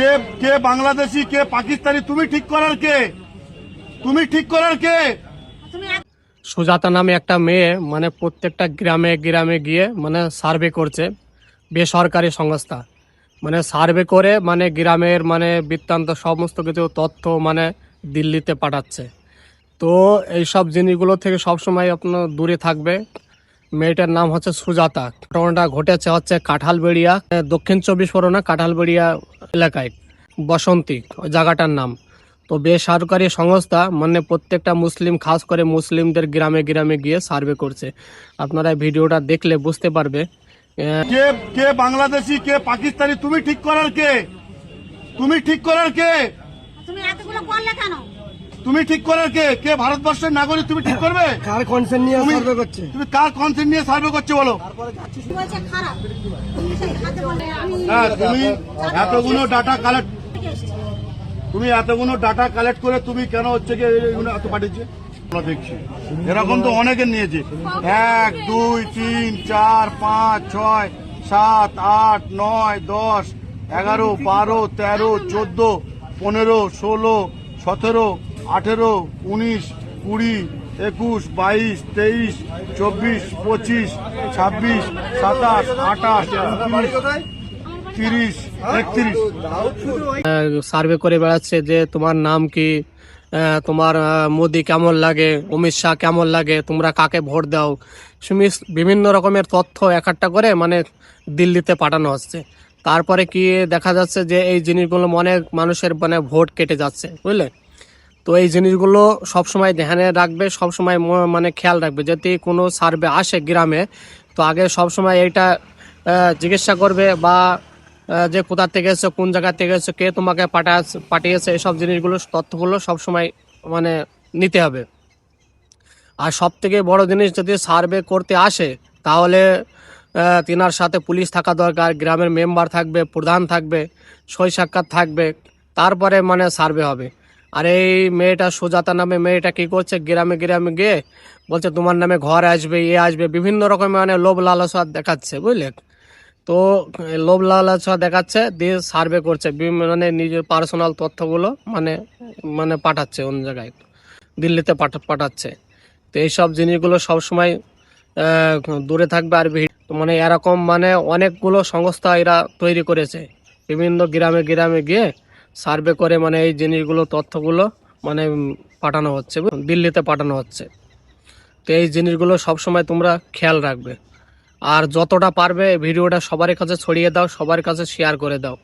কে কে বাংলাদেশি কে পাকিস্তানি তুমি ঠিক করার কে? তুমি ঠিক করার কে? সুজাতা নামে একটা মেয়ে মানে প্রত্যেকটা গ্রামে গ্রামে গিয়ে মানে সার্ভে করছে, বেসরকারি সংস্থা মানে সার্ভে করে মানে গ্রামের মানে বৃত্তান্ত সমস্ত কিছু তথ্য মানে দিল্লিতে পাঠাচ্ছে। তো এইসব জিনিসগুলো থেকে সবসময় আপনার দূরে থাকবে। মেয়েটার নাম হচ্ছে সুজাতা। ঘটনাটা ঘটেছে হচ্ছে কাঁঠালবেড়িয়া, দক্ষিণ 24 পরগনা কাঁঠালবেড়িয়া এলাকায়, বসন্তী ওই জায়গাটার নাম। তো বেসরকারি সংস্থা মানে প্রত্যেকটা মুসলিম, খাস করে মুসলিমদের গ্রামে গ্রামে গিয়ে সার্ভে করছে। আপনারা ভিডিওটা দেখলে বুঝতে পারবে। কে কে বাংলাদেশি কে পাকিস্তানি তুমি ঠিক করার কে? তুমি ঠিক করার কে? তুমি এতগুলো করলে কেন? তুমি ঠিক করার কে? কে ভারতবর্ষের নাগরিক তুমি ঠিক করবে? কার কনসেন্ট নিয়ে সার্ভে করছে? তুমি কার কনসেন্ট নিয়ে সার্ভে করছো বলো? বলছে খারাপ। তুমি সেই হাতে বলে আমি হ্যাঁ, তুমি এতগুলো ডাটা কালেক্ট করে তুমি কেন হচ্ছে কি এগুলো এত পাঠিয়েছে? আমরা দেখছি এরকম তো অনেকের নিয়েছে। 1 2 3 4 5 6 7 8 9 10 11 12 13 14 15 16 17 18 19 20 21 22 23 24 25 26 27 28 29 30 31। সার্ভে করে বেড়াচ্ছে যে তোমার নাম কি, তোমার মোদি কেমন লাগে, অমিত শাহ কেমন লাগে, তোমরা কাকে ভোট দাও, বিভিন্ন রকমের তথ্য একটা করে মানে দিল্লিতে পাঠানো হচ্ছে। তারপরে কি দেখা যাচ্ছে যে এই জিনিসগুলো অনেক মানুষের মানে ভোট কেটে যাচ্ছে, বুঝলে? তো এই জিনিসগুলো সবসময় ধ্যানে রাখবে, সবসময় মানে খেয়াল রাখবে। যদি কোনো সার্ভে আসে গ্রামে, তো আগে সবসময় এইটা জিজ্ঞাসা করবে বা যে কোথা থেকে এসছো, কোন জায়গা থেকে এসছো, কে তোমাকে পাঠিয়েছে, এসব জিনিসগুলো তথ্যগুলো সবসময় মানে নিতে হবে। আর সব থেকে বড় জিনিস, যদি সার্ভে করতে আসে তাহলে তিনার সাথে পুলিশ থাকা দরকার, গ্রামের মেম্বার থাকবে, প্রধান থাকবে, সই সাক্ষাৎ থাকবে, তারপরে মানে সার্ভে হবে। আর এই মেয়েটা সুজাতা নামে মেয়েটা কি করছে, গ্রামে গ্রামে গিয়ে বলছে তোমার নামে ঘর আসবে, আসবে, বিভিন্ন রকমের মানে লোভ লালসা দেখাচ্ছে, বুঝলে? তো লোভ লালসা দেখাচ্ছে, দিয়ে সার্ভে করছে, মানে নিজের পার্সোনাল তথ্যগুলো মানে মানে পাঠাচ্ছে অন্য জায়গায়, দিল্লিতে পাঠাচ্ছে। তো এইসব জিনিসগুলো সবসময় দূরে থাকবে। আর মানে এরকম মানে অনেকগুলো সংস্থা এরা তৈরি করেছে, বিভিন্ন গ্রামে গ্রামে গিয়ে সার্ভে করে মানে এই জিনিসগুলো তথ্যগুলো মানে পাঠানো হচ্ছে, দিল্লিতে পাঠানো হচ্ছে। তো এই জিনিসগুলো সবসময় তোমরা খেয়াল রাখবে। আর যতটা পারবে ভিডিওটা সবার কাছে ছড়িয়ে দাও, সবার কাছে শেয়ার করে দাও।